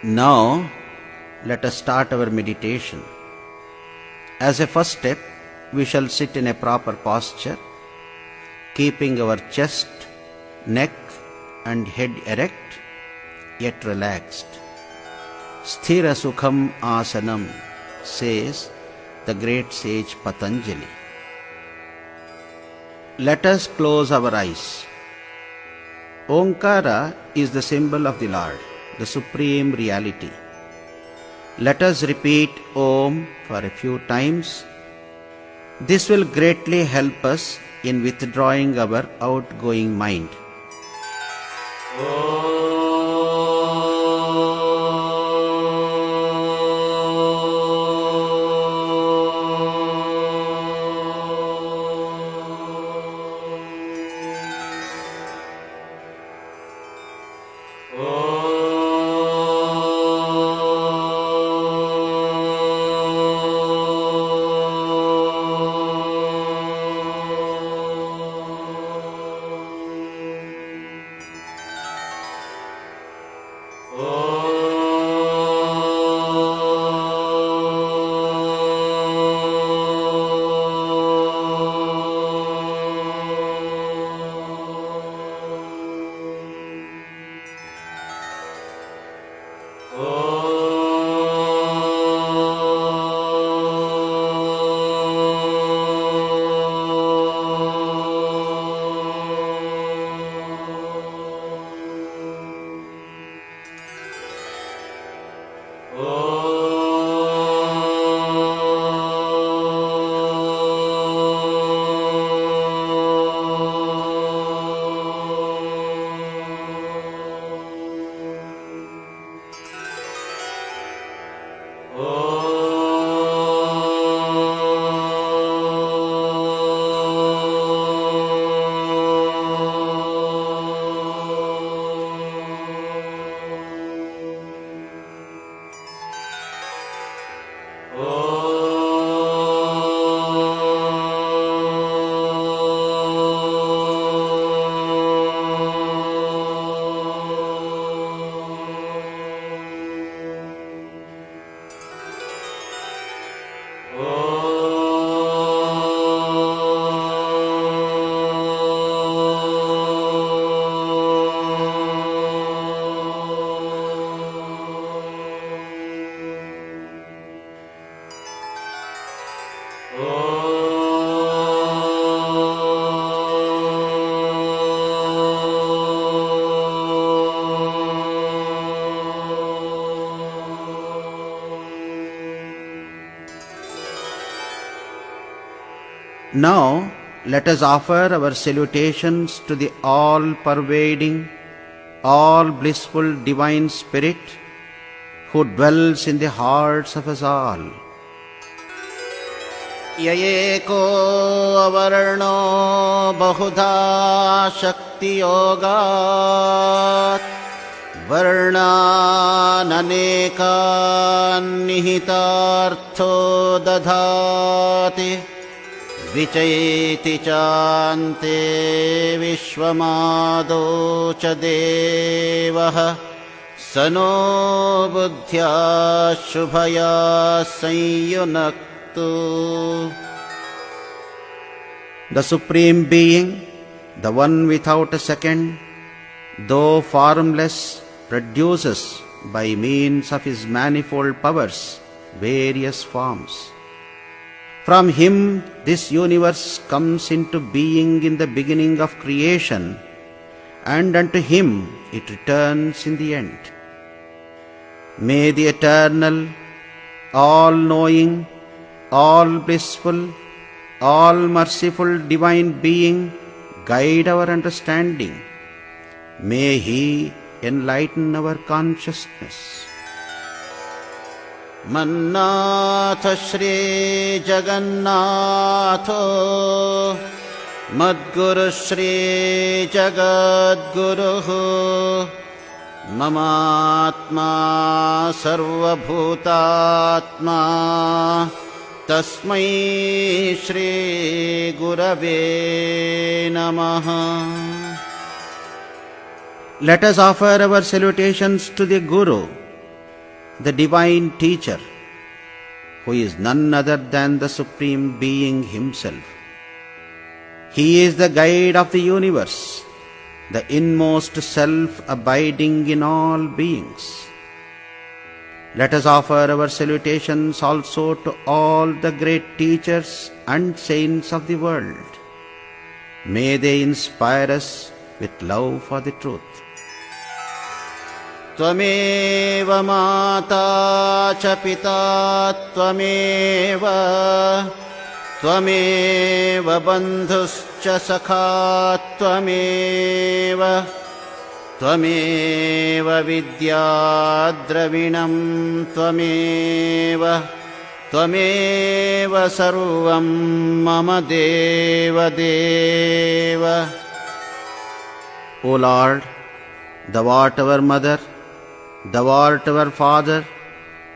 Now, let us start our meditation. As a first step, we shall sit in a proper posture, keeping our chest, neck and head erect, yet relaxed. Sthira Sukham Asanam, says the great sage Patanjali. Let us close our eyes. Omkara is the symbol of the Lord, the Supreme Reality. Let us repeat Om for a few times. This will greatly help us in withdrawing our outgoing mind. Now, let us offer our salutations to the all-pervading, all-blissful Divine Spirit who dwells in the hearts of us all. Yayeko avarno bahudha shakti yogat varnan anekan nihitartho dadhati vichayeti chante vishwamado cha devah sano buddhya shubhaya sanyunaktu. The Supreme Being, the One without a second, though formless, produces by means of His manifold powers various forms. From Him this universe comes into being in the beginning of creation, and unto Him it returns in the end. May the eternal, all-knowing, all-blissful, all-merciful Divine Being guide our understanding. May He enlighten our consciousness. Mannatha Shri Jagannatho Madguru Shri Jagadguruhu Mamatma Sarvabhutatma Tasmai Shri Gurave Namaha. Let us offer our salutations to the Guru, the divine teacher, who is none other than the Supreme Being Himself. He is the guide of the universe, the inmost self abiding in all beings. Let us offer our salutations also to all the great teachers and saints of the world. May they inspire us with love for the truth. त्वमेव माता च पिता त्वमेव त्वमेव बन्धुश्च सखा त्वमेव त्वमेव विद्याद्रविणं त्वमेव त्वमेव सर्वं मम देवदेव. O Lord, thou art our mother, thou art our father,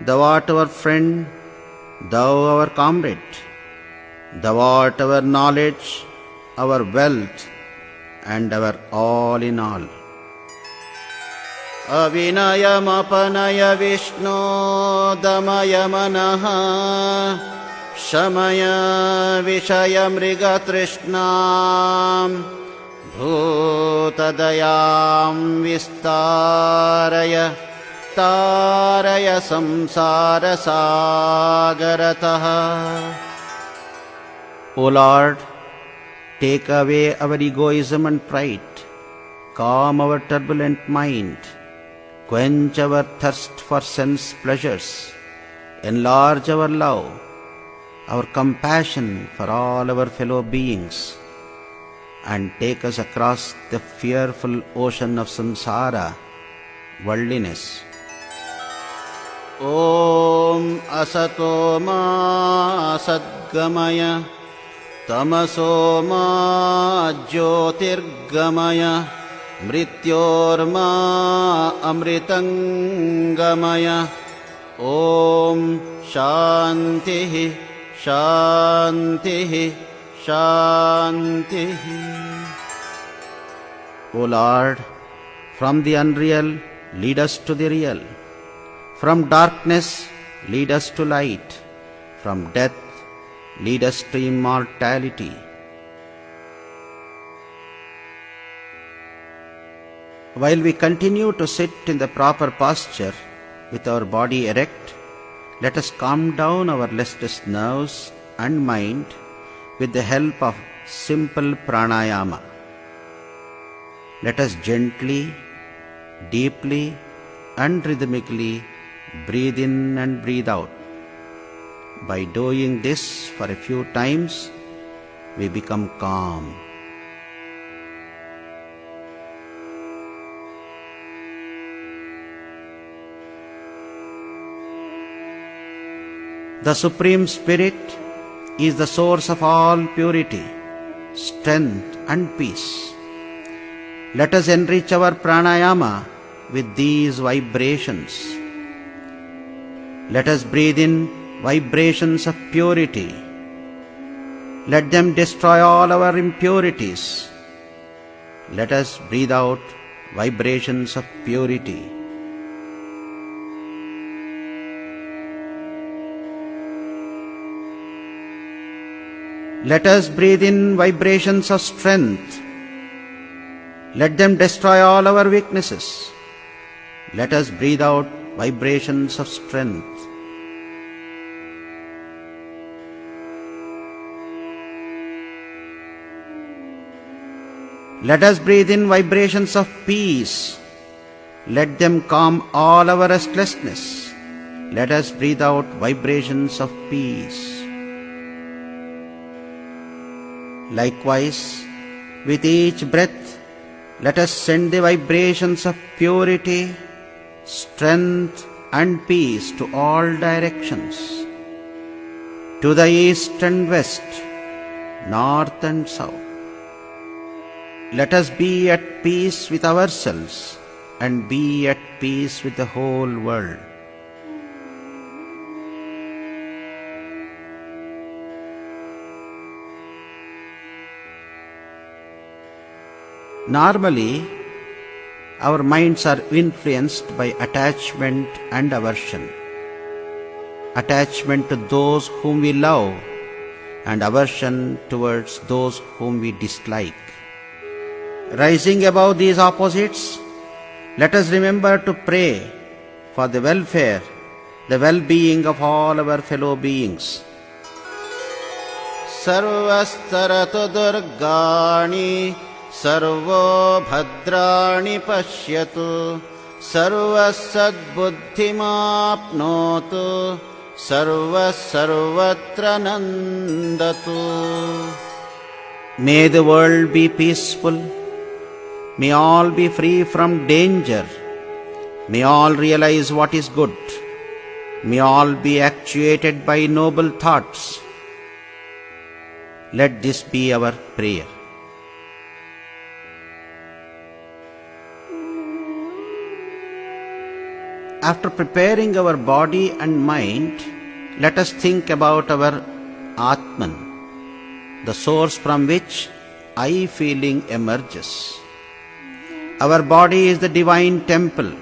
thou art our friend, thou our comrade, thou art our knowledge, our wealth, and our all in all. अविनयमपनय विष्णो दमय मनः शमय विषयमृगतृष्णाम् भूतदयां विस्तारय तारय संसारसागरतः. O Lord, take away our egoism and pride, calm our turbulent mind, quench our thirst for sense pleasures, enlarge our love, our compassion for all our fellow beings, and take us across the fearful ocean of samsara, worldliness. Om asato ma sadgamaya tamaso ma jyotirgamaya mrityorma amritangamaya. Om shantihi shantihi shantihi. O Lord, from the unreal lead us to the real, from darkness lead us to light, from death lead us to immortality. While we continue to sit in the proper posture with our body erect, let us calm down our restless nerves and mind with the help of simple pranayama. Let us gently, deeply and rhythmically breathe in and breathe out. By doing this for a few times, we become calm. The Supreme Spirit is the source of all purity, strength and peace. Let us enrich our pranayama with these vibrations. Let us breathe in vibrations of purity. Let them destroy all our impurities. Let us breathe out vibrations of purity. Let us breathe in vibrations of strength. Let them destroy all our weaknesses. Let us breathe out vibrations of strength. Let us breathe in vibrations of peace. Let them calm all our restlessness. Let us breathe out vibrations of peace. Likewise, with each breath, let us send the vibrations of purity, strength and peace to all directions, to the east and west, north and south. Let us be at peace with ourselves and be at peace with the whole world. Normally, our minds are influenced by attachment and aversion. Attachment to those whom we love and aversion towards those whom we dislike. Rising above these opposites, let us remember to pray for the welfare, the well-being of all our fellow beings. Sarvastaratu durgani sarvo bhadrani pashyatu sarvasadbuddhimapnotu sarvasarvatra nandatu. May the world be peaceful. May all be free from danger. May all realize what is good. May all be actuated by noble thoughts. Let this be our prayer. After preparing our body and mind, let us think about our Atman, the source from which I feeling emerges. Our body is the divine temple.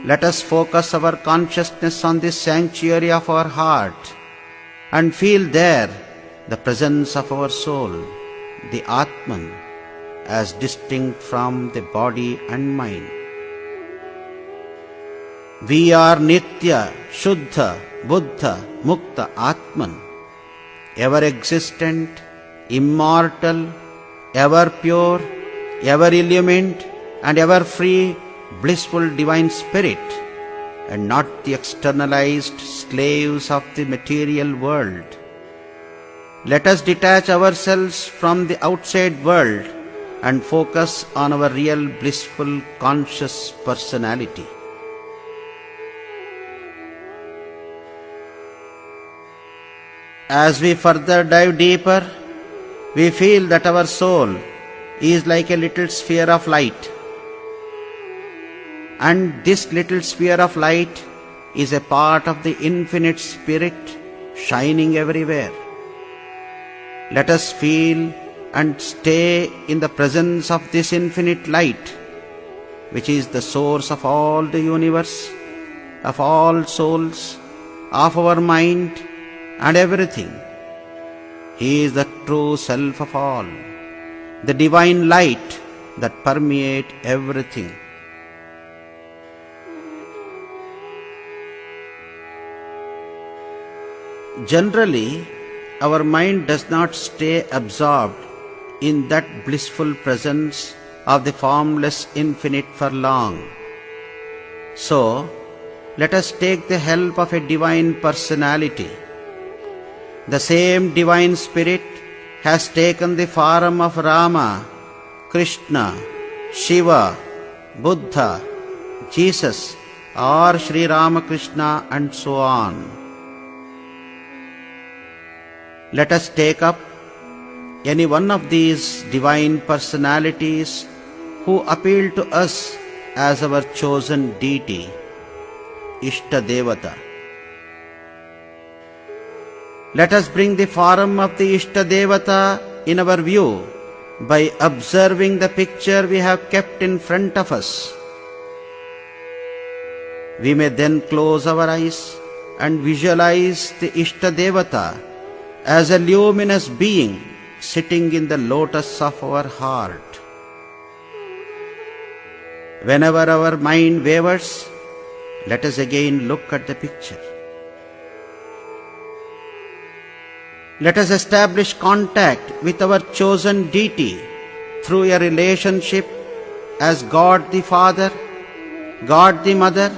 Let us focus our consciousness on this sanctuary of our heart and feel there the presence of our soul, the Atman, as distinct from the body and mind. We are Nitya, Shuddha, Buddha, Mukta, Atman, ever existent, immortal, ever pure, ever illumined, and ever free, blissful divine spirit, and not the externalized slaves of the material world. Let us detach ourselves from the outside world and focus on our real blissful conscious personality. As we further dive deeper, we feel that our soul is like a little sphere of light. And this little sphere of light is a part of the infinite spirit shining everywhere. Let us feel and stay in the presence of this infinite light, which is the source of all the universe, of all souls, of our mind and everything. He is the true self of all, the divine light that permeates everything. Generally, our mind does not stay absorbed in that blissful presence of the formless infinite for long. So, let us take the help of a divine personality. The same divine spirit has taken the form of Rama, Krishna, Shiva, Buddha, Jesus, or Sri Ramakrishna, and so on. Let us take up any one of these divine personalities who appeal to us as our chosen deity, Ishta Devata. Let us bring the form of the Ishta Devata in our view by observing the picture we have kept in front of us. We may then close our eyes and visualize the Ishta Devata as a luminous being sitting in the lotus of our heart. Whenever our mind wavers, let us again look at the picture. Let us establish contact with our chosen deity through a relationship as God the Father, God the Mother,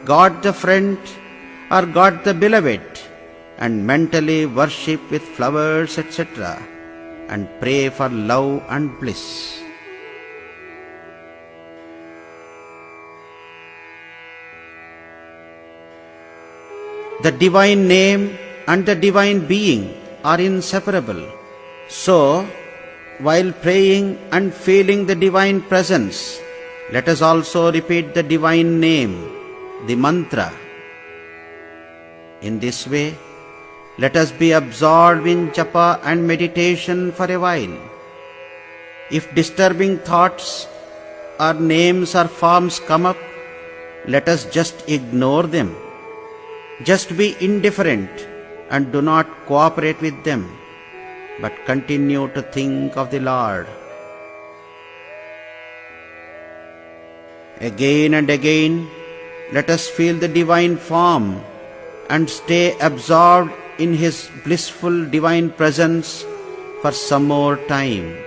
God the Friend, or God the Beloved, and mentally worship with flowers, etc., and pray for love and bliss. The divine name and the divine being are inseparable. So, while praying and feeling the divine presence, let us also repeat the divine name, the mantra. In this way, let us be absorbed in japa and meditation for a while. If disturbing thoughts or names or forms come up, let us just ignore them. Just be indifferent and do not cooperate with them, but continue to think of the Lord. Again and again, let us feel the divine form and stay absorbed in His blissful divine presence for some more time.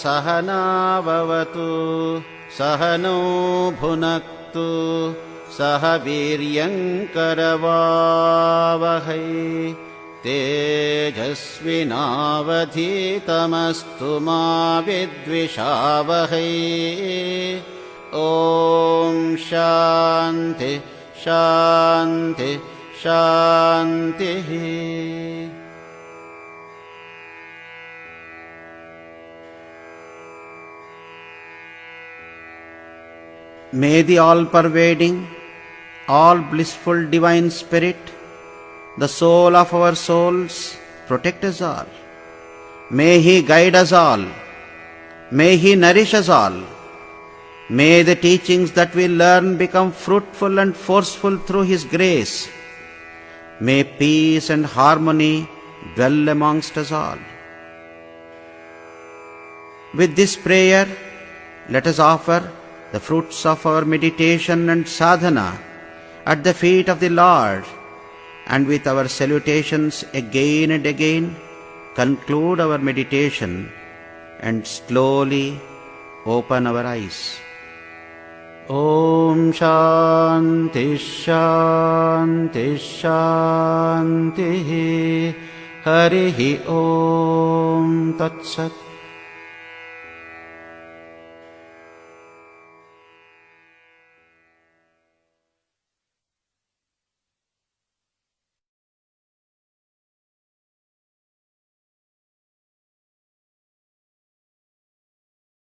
सहनाववतु सहनौ भुनक्तु सह वीर्यङ्करवावहै तेजस्विनावधीतमस्तु मा विद्विषावहै। ॐ शान्ति शान्ति शान्तिः। May the all-pervading, all-blissful Divine Spirit, the soul of our souls, protect us all. May He guide us all. May He nourish us all. May the teachings that we learn become fruitful and forceful through His grace. May peace and harmony dwell amongst us all. With this prayer, let us offer the fruits of our meditation and sadhana at the feet of the Lord, and with our salutations again and again conclude our meditation and slowly open our eyes. Om Shanti Shanti Shanti. Harihi Om Tat Sat.